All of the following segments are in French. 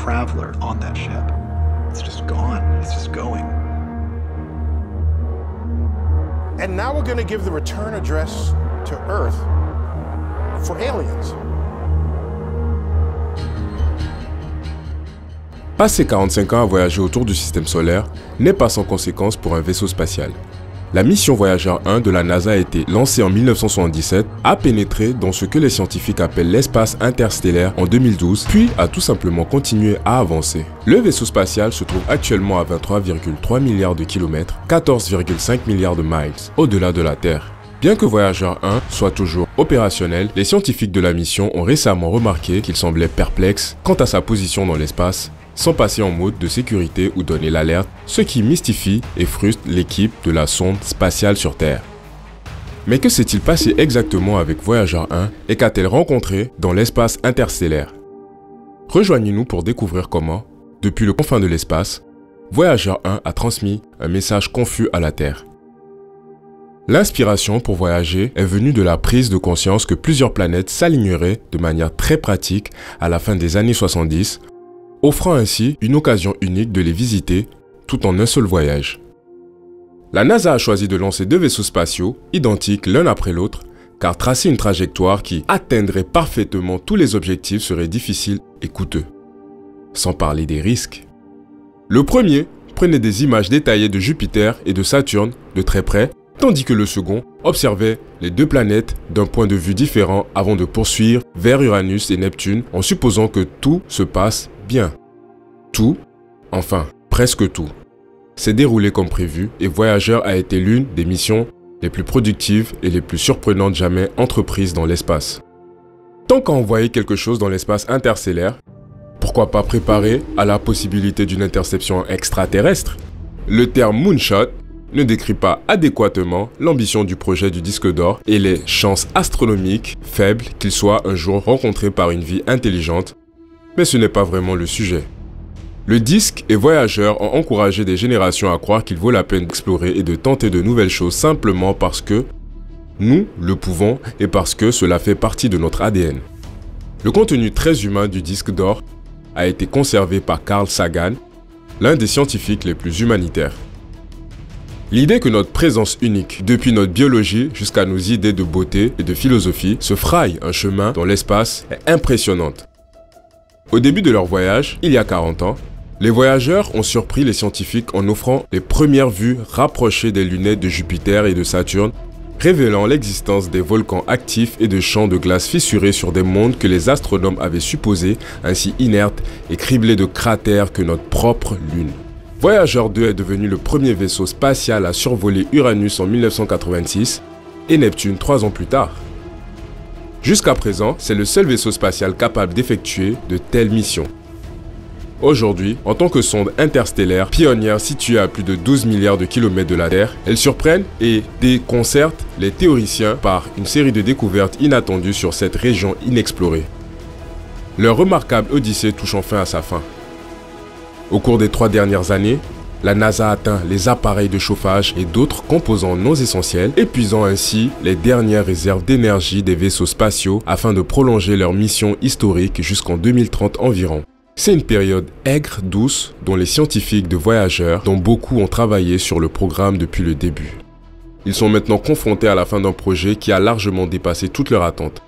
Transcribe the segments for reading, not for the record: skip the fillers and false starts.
traveler on that ship. It's just gone. It's just going. And now we're going to give the return address to Earth for aliens. Passer 45 ans à voyager autour du système solaire n'est pas sans conséquence pour un vaisseau spatial. La mission Voyager 1 de la NASA a été lancée en 1977, a pénétré dans ce que les scientifiques appellent l'espace interstellaire en 2012, puis a tout simplement continué à avancer. Le vaisseau spatial se trouve actuellement à 23,3 milliards de kilomètres, 14,5 milliards de miles, au-delà de la Terre. Bien que Voyager 1 soit toujours opérationnel, les scientifiques de la mission ont récemment remarqué qu'il semblait perplexe quant à sa position dans l'espace, sans passer en mode de sécurité ou donner l'alerte, ce qui mystifie et frustre l'équipe de la sonde spatiale sur Terre. Mais que s'est-il passé exactement avec Voyager 1 et qu'a-t-elle rencontré dans l'espace interstellaire? Rejoignez-nous pour découvrir comment, depuis le confin de l'espace, Voyager 1 a transmis un message confus à la Terre. L'inspiration pour voyager est venue de la prise de conscience que plusieurs planètes s'aligneraient de manière très pratique à la fin des années 70, offrant ainsi une occasion unique de les visiter tout en un seul voyage. La NASA a choisi de lancer 2 vaisseaux spatiaux, identiques l'un après l'autre, car tracer une trajectoire qui atteindrait parfaitement tous les objectifs serait difficile et coûteux. Sans parler des risques. Le premier prenait des images détaillées de Jupiter et de Saturne de très près, tandis que le second observait les 2 planètes d'un point de vue différent avant de poursuivre vers Uranus et Neptune en supposant que tout se passe bien. Tout, enfin presque tout, s'est déroulé comme prévu et Voyager a été l'une des missions les plus productives et les plus surprenantes jamais entreprises dans l'espace. Tant qu'à envoyer quelque chose dans l'espace interstellaire, pourquoi pas préparer à la possibilité d'une interception extraterrestre? Le terme moonshot ne décrit pas adéquatement l'ambition du projet du disque d'or et les chances astronomiques faibles qu'il soit un jour rencontré par une vie intelligente, mais ce n'est pas vraiment le sujet. Le disque et Voyager ont encouragé des générations à croire qu'il vaut la peine d'explorer et de tenter de nouvelles choses simplement parce que nous le pouvons et parce que cela fait partie de notre ADN. Le contenu très humain du disque d'or a été conservé par Carl Sagan, l'un des scientifiques les plus humanitaires. L'idée que notre présence unique, depuis notre biologie jusqu'à nos idées de beauté et de philosophie, se fraye un chemin dans l'espace est impressionnante. Au début de leur voyage, il y a 40 ans, les voyageurs ont surpris les scientifiques en offrant les premières vues rapprochées des lunettes de Jupiter et de Saturne, révélant l'existence des volcans actifs et de champs de glace fissurés sur des mondes que les astronomes avaient supposés ainsi inertes et criblés de cratères que notre propre Lune. Voyager 2 est devenu le premier vaisseau spatial à survoler Uranus en 1986 et Neptune 3 ans plus tard. Jusqu'à présent, c'est le seul vaisseau spatial capable d'effectuer de telles missions. Aujourd'hui, en tant que sonde interstellaire pionnière située à plus de 12 milliards de kilomètres de la Terre, elles surprennent et déconcertent les théoriciens par une série de découvertes inattendues sur cette région inexplorée. Leur remarquable odyssée touche enfin à sa fin. Au cours des 3 dernières années, la NASA a atteint les appareils de chauffage et d'autres composants non essentiels, épuisant ainsi les dernières réserves d'énergie des vaisseaux spatiaux afin de prolonger leur mission historique jusqu'en 2030 environ. C'est une période aigre, douce, dont les scientifiques de Voyager, dont beaucoup ont travaillé sur le programme depuis le début. Ils sont maintenant confrontés à la fin d'un projet qui a largement dépassé toutes leurs attentes.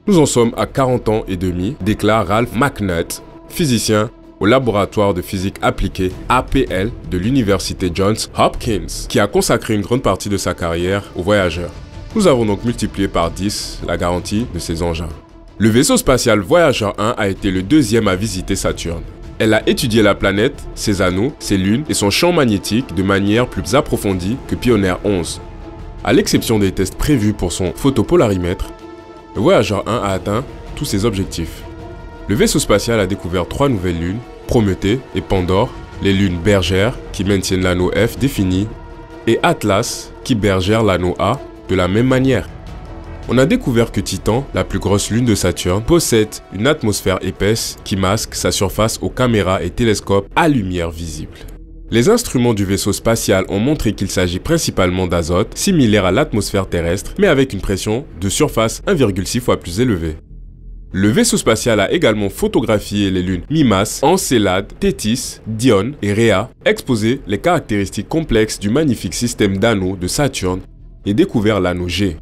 Nous en sommes à 40 ans et demi, déclare Ralph McNutt, physicien au laboratoire de physique appliquée APL de l'université Johns Hopkins, qui a consacré une grande partie de sa carrière aux voyageurs. Nous avons donc multiplié par 10 la garantie de ces engins. Le vaisseau spatial Voyager 1 a été le deuxième à visiter Saturne. Elle a étudié la planète, ses anneaux, ses lunes et son champ magnétique de manière plus approfondie que Pioneer 11. À l'exception des tests prévus pour son photopolarimètre, le Voyager 1 a atteint tous ses objectifs. Le vaisseau spatial a découvert 3 nouvelles lunes, Prométhée et Pandore, les lunes bergères qui maintiennent l'anneau F défini, et Atlas qui bergère l'anneau A de la même manière. On a découvert que Titan, la plus grosse lune de Saturne, possède une atmosphère épaisse qui masque sa surface aux caméras et télescopes à lumière visible. Les instruments du vaisseau spatial ont montré qu'il s'agit principalement d'azote, similaire à l'atmosphère terrestre, mais avec une pression de surface 1,6 fois plus élevée. Le vaisseau spatial a également photographié les lunes Mimas, Encelade, Thétis, Dione et Rhea, exposé les caractéristiques complexes du magnifique système d'anneaux de Saturne et découvert l'anneau G.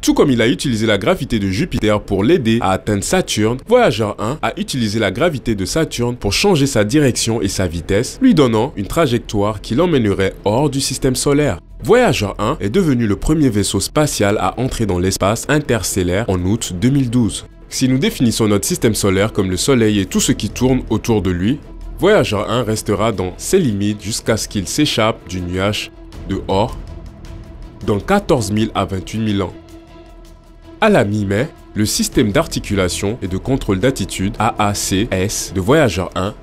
Tout comme il a utilisé la gravité de Jupiter pour l'aider à atteindre Saturne, Voyager 1 a utilisé la gravité de Saturne pour changer sa direction et sa vitesse, lui donnant une trajectoire qui l'emmènerait hors du système solaire. Voyager 1 est devenu le premier vaisseau spatial à entrer dans l'espace interstellaire en août 2012. Si nous définissons notre système solaire comme le Soleil et tout ce qui tourne autour de lui, Voyager 1 restera dans ses limites jusqu'à ce qu'il s'échappe du nuage de Oort dans 14 000 à 28 000 ans. À la mi-mai, le système d'articulation et de contrôle d'attitude AACS de Voyager 1,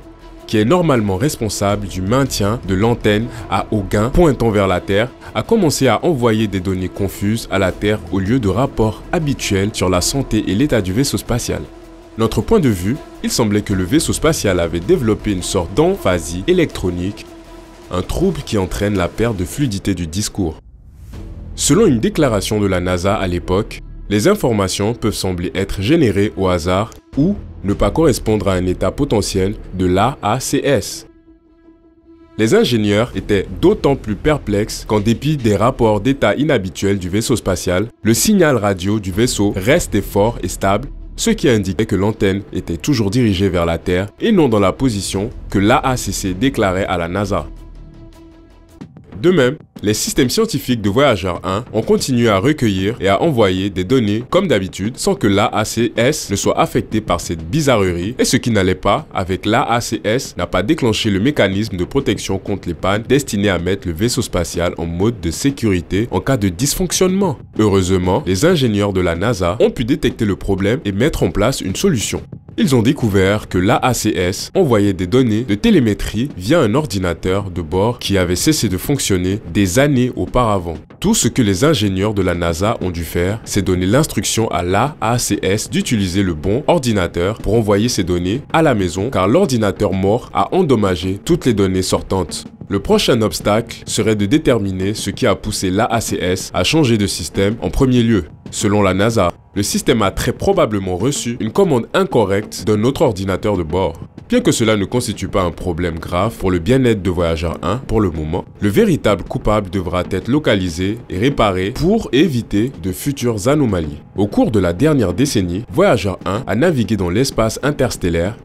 qui est normalement responsable du maintien de l'antenne à Augain pointant vers la Terre, a commencé à envoyer des données confuses à la Terre au lieu de rapports habituels sur la santé et l'état du vaisseau spatial. Notre point de vue, il semblait que le vaisseau spatial avait développé une sorte d'emphasie électronique, un trouble qui entraîne la perte de fluidité du discours. Selon une déclaration de la NASA à l'époque, les informations peuvent sembler être générées au hasard ou ne pas correspondre à un état potentiel de l'AACS. Les ingénieurs étaient d'autant plus perplexes qu'en dépit des rapports d'état inhabituels du vaisseau spatial, le signal radio du vaisseau restait fort et stable, ce qui indiquait que l'antenne était toujours dirigée vers la Terre et non dans la position que l'AACC déclarait à la NASA. De même, les systèmes scientifiques de Voyager 1 ont continué à recueillir et à envoyer des données comme d'habitude sans que l'AACS ne soit affecté par cette bizarrerie, et ce qui n'allait pas avec l'AACS n'a pas déclenché le mécanisme de protection contre les pannes destiné à mettre le vaisseau spatial en mode de sécurité en cas de dysfonctionnement. Heureusement, les ingénieurs de la NASA ont pu détecter le problème et mettre en place une solution. Ils ont découvert que l'AACS envoyait des données de télémétrie via un ordinateur de bord qui avait cessé de fonctionner des années auparavant. Tout ce que les ingénieurs de la NASA ont dû faire, c'est donner l'instruction à l'AACS d'utiliser le bon ordinateur pour envoyer ces données à la maison, car l'ordinateur mort a endommagé toutes les données sortantes. Le prochain obstacle serait de déterminer ce qui a poussé l'AACS à changer de système en premier lieu. Selon la NASA, le système a très probablement reçu une commande incorrecte d'un autre ordinateur de bord. Bien que cela ne constitue pas un problème grave pour le bien-être de Voyager 1 pour le moment, le véritable coupable devra être localisé et réparé pour éviter de futures anomalies. Au cours de la dernière décennie, Voyager 1 a navigué dans l'espace interstellaire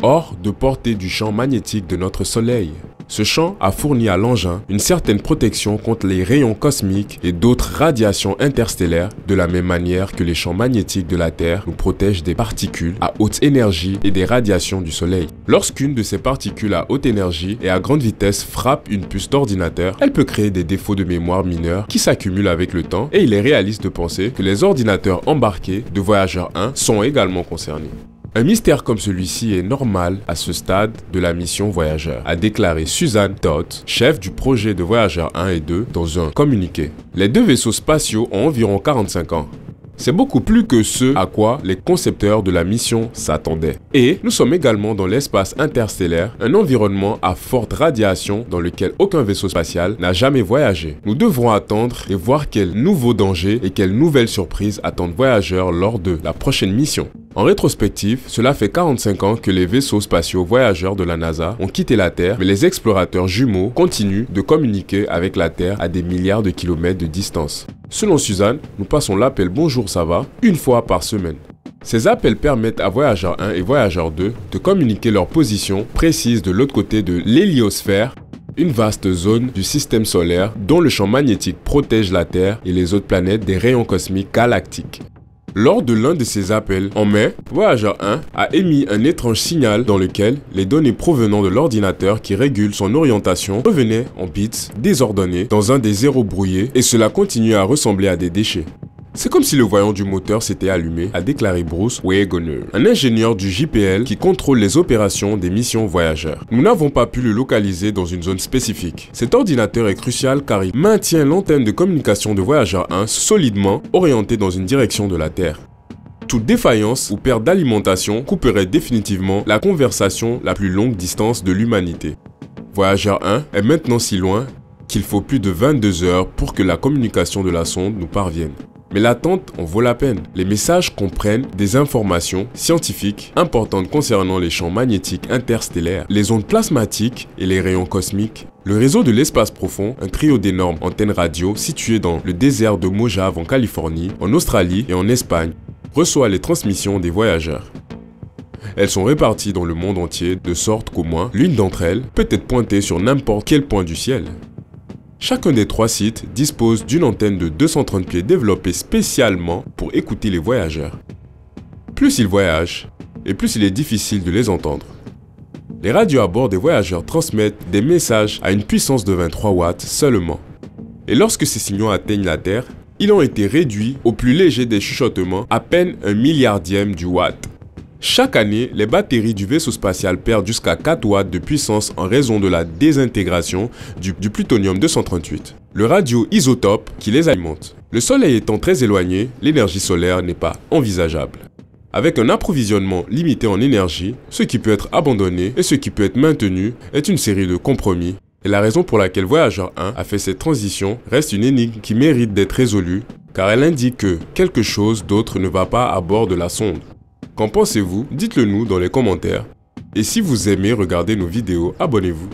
hors de portée du champ magnétique de notre Soleil. Ce champ a fourni à l'engin une certaine protection contre les rayons cosmiques et d'autres radiations interstellaires, de la même manière que les champs magnétiques de la Terre nous protègent des particules à haute énergie et des radiations du Soleil. Lorsqu'une de ces particules à haute énergie et à grande vitesse frappe une puce d'ordinateur, elle peut créer des défauts de mémoire mineurs qui s'accumulent avec le temps, et il est réaliste de penser que les ordinateurs embarqués de Voyager 1 sont également concernés. Un mystère comme celui-ci est normal à ce stade de la mission Voyager, a déclaré Suzanne Todd, chef du projet de Voyager 1 et 2, dans un communiqué. Les deux vaisseaux spatiaux ont environ 45 ans. C'est beaucoup plus que ce à quoi les concepteurs de la mission s'attendaient. Et nous sommes également dans l'espace interstellaire, un environnement à forte radiation dans lequel aucun vaisseau spatial n'a jamais voyagé. Nous devrons attendre et voir quels nouveaux dangers et quelles nouvelles surprises attendent Voyager lors de la prochaine mission. En rétrospective, cela fait 45 ans que les vaisseaux spatiaux voyageurs de la NASA ont quitté la Terre, mais les explorateurs jumeaux continuent de communiquer avec la Terre à des milliards de kilomètres de distance. Selon Suzanne, nous passons l'appel Bonjour ça va une fois par semaine. Ces appels permettent à Voyager 1 et Voyager 2 de communiquer leur position précise de l'autre côté de l'héliosphère, une vaste zone du système solaire dont le champ magnétique protège la Terre et les autres planètes des rayons cosmiques galactiques. Lors de l'un de ces appels, en mai, Voyager 1 a émis un étrange signal dans lequel les données provenant de l'ordinateur qui régule son orientation revenaient en bits désordonnés dans un des zéros brouillés, et cela continuait à ressembler à des déchets. C'est comme si le voyant du moteur s'était allumé, a déclaré Bruce Wegener, un ingénieur du JPL qui contrôle les opérations des missions Voyager. Nous n'avons pas pu le localiser dans une zone spécifique. Cet ordinateur est crucial car il maintient l'antenne de communication de Voyager 1 solidement orientée dans une direction de la Terre. Toute défaillance ou perte d'alimentation couperait définitivement la conversation la plus longue distance de l'humanité. Voyager 1 est maintenant si loin qu'il faut plus de 22 heures pour que la communication de la sonde nous parvienne. Mais l'attente en vaut la peine. Les messages comprennent des informations scientifiques importantes concernant les champs magnétiques interstellaires, les ondes plasmatiques et les rayons cosmiques. Le réseau de l'espace profond, un trio d'énormes antennes radio situées dans le désert de Mojave en Californie, en Australie et en Espagne, reçoit les transmissions des voyageurs. Elles sont réparties dans le monde entier de sorte qu'au moins l'une d'entre elles peut être pointée sur n'importe quel point du ciel. Chacun des 3 sites dispose d'une antenne de 230 pieds développée spécialement pour écouter les voyageurs. Plus ils voyagent, et plus il est difficile de les entendre. Les radios à bord des voyageurs transmettent des messages à une puissance de 23 watts seulement. Et lorsque ces signaux atteignent la Terre, ils ont été réduits au plus léger des chuchotements, à peine 1 milliardième du watt. Chaque année, les batteries du vaisseau spatial perdent jusqu'à 4 watts de puissance en raison de la désintégration du plutonium-238, le radioisotope qui les alimente. Le Soleil étant très éloigné, l'énergie solaire n'est pas envisageable. Avec un approvisionnement limité en énergie, ce qui peut être abandonné et ce qui peut être maintenu est une série de compromis. Et la raison pour laquelle Voyager 1 a fait cette transition reste une énigme qui mérite d'être résolue, car elle indique que quelque chose d'autre ne va pas à bord de la sonde. Qu'en pensez-vous? Dites-le nous dans les commentaires. Et si vous aimez regarder nos vidéos, abonnez-vous.